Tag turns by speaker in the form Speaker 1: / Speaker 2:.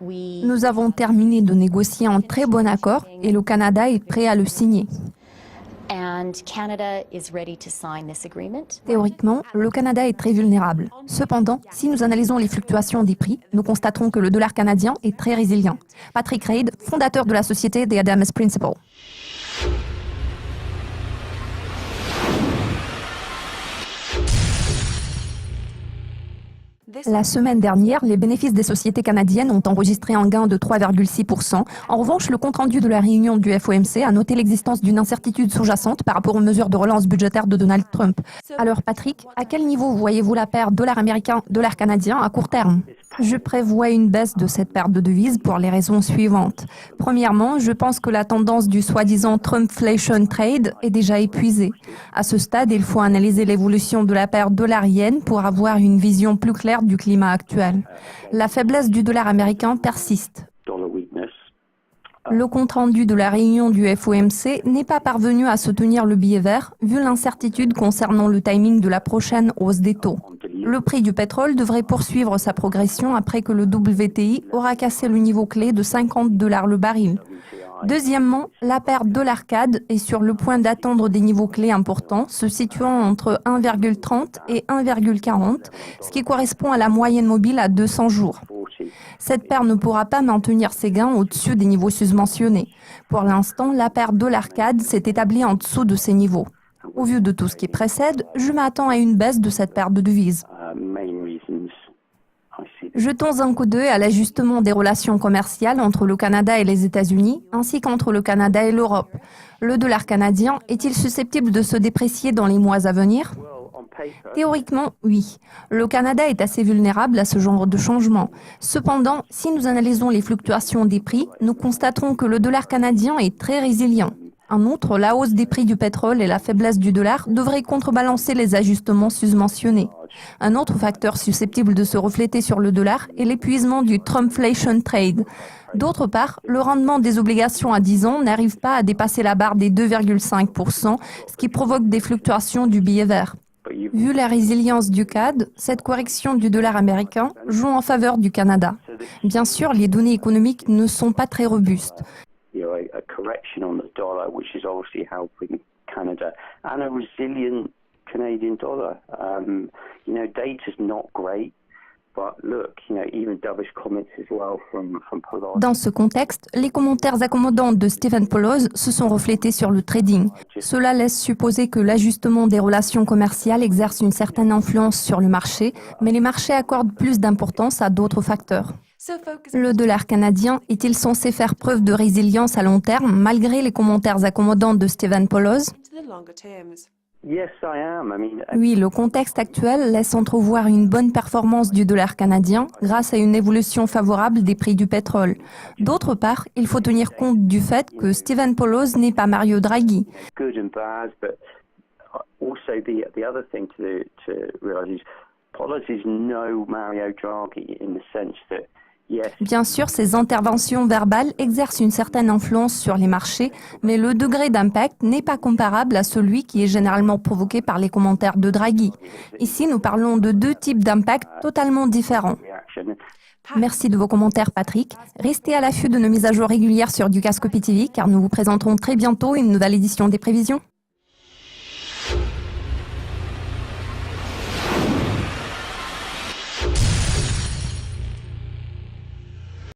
Speaker 1: Nous avons terminé de négocier un très bon accord et le Canada est prêt à le signer. Théoriquement, le Canada est très vulnérable. Cependant, si nous analysons les fluctuations des prix, nous constaterons que le dollar canadien est très résilient. Patrick Reid, fondateur de la société The Adamas Principle. La semaine dernière, les bénéfices des sociétés canadiennes ont enregistré un gain de 3,6%. En revanche, le compte-rendu de la réunion du FOMC a noté l'existence d'une incertitude sous-jacente par rapport aux mesures de relance budgétaire de Donald Trump. Alors Patrick, à quel niveau voyez-vous la paire dollar américain, dollar canadien à court terme ? Je prévois une baisse de cette paire de devises pour les raisons suivantes. Premièrement, je pense que la tendance du soi-disant Trumpflation Trade est déjà épuisée. À ce stade, il faut analyser l'évolution de la paire dollar-yen pour avoir une vision plus claire du climat actuel. La faiblesse du dollar américain persiste. Le compte-rendu de la réunion du FOMC n'est pas parvenu à soutenir le billet vert, vu l'incertitude concernant le timing de la prochaine hausse des taux. Le prix du pétrole devrait poursuivre sa progression après que le WTI aura cassé le niveau clé de $50 le baril. Deuxièmement, la paire dollar-CAD est sur le point d'atteindre des niveaux clés importants, se situant entre 1,30 et 1,40, ce qui correspond à la moyenne mobile à 200 jours. Cette paire ne pourra pas maintenir ses gains au-dessus des niveaux susmentionnés. Pour l'instant, la paire dollar-CAD s'est établie en dessous de ces niveaux. Au vu de tout ce qui précède, je m'attends à une baisse de cette paire de devises. Jetons un coup d'œil à l'ajustement des relations commerciales entre le Canada et les États-Unis, ainsi qu'entre le Canada et l'Europe. Le dollar canadien est-il susceptible de se déprécier dans les mois à venir ? Théoriquement, oui. Le Canada est assez vulnérable à ce genre de changement. Cependant, si nous analysons les fluctuations des prix, nous constaterons que le dollar canadien est très résilient. En outre, la hausse des prix du pétrole et la faiblesse du dollar devraient contrebalancer les ajustements susmentionnés. Un autre facteur susceptible de se refléter sur le dollar est l'épuisement du Trumpflation Trade. D'autre part, le rendement des obligations à 10 ans n'arrive pas à dépasser la barre des 2,5%, ce qui provoque des fluctuations du billet vert. Vu la résilience du CAD, cette correction du dollar américain joue en faveur du Canada. Bien sûr, les données économiques ne sont pas très robustes.
Speaker 2: A correction on the dollar, which is obviously helping Canada, and a resilient Canadian dollar. Data's not great, but look, even dovish comments as well from Pollard.
Speaker 1: Dans ce contexte, les commentaires accommodants de Stephen Poloz se sont reflétés sur le trading. Cela laisse supposer que l'ajustement des relations commerciales exerce une certaine influence sur le marché, mais les marchés accordent plus d'importance à d'autres facteurs. Le dollar canadien est-il censé faire preuve de résilience à long terme malgré les commentaires accommodants de Stephen Poloz ? Oui, le contexte actuel laisse entrevoir une bonne performance du dollar canadien grâce à une évolution favorable des prix du pétrole. D'autre part, il faut tenir compte du fait que Stephen Poloz n'est pas Mario Draghi. Bien sûr, ces interventions verbales exercent une certaine influence sur les marchés, mais le degré d'impact n'est pas comparable à celui qui est généralement provoqué par les commentaires de Draghi. Ici, nous parlons de deux types d'impact totalement différents. Merci de vos commentaires, Patrick. Restez à l'affût de nos mises à jour régulières sur Dukascopy TV, car nous vous présenterons très bientôt une nouvelle édition des prévisions.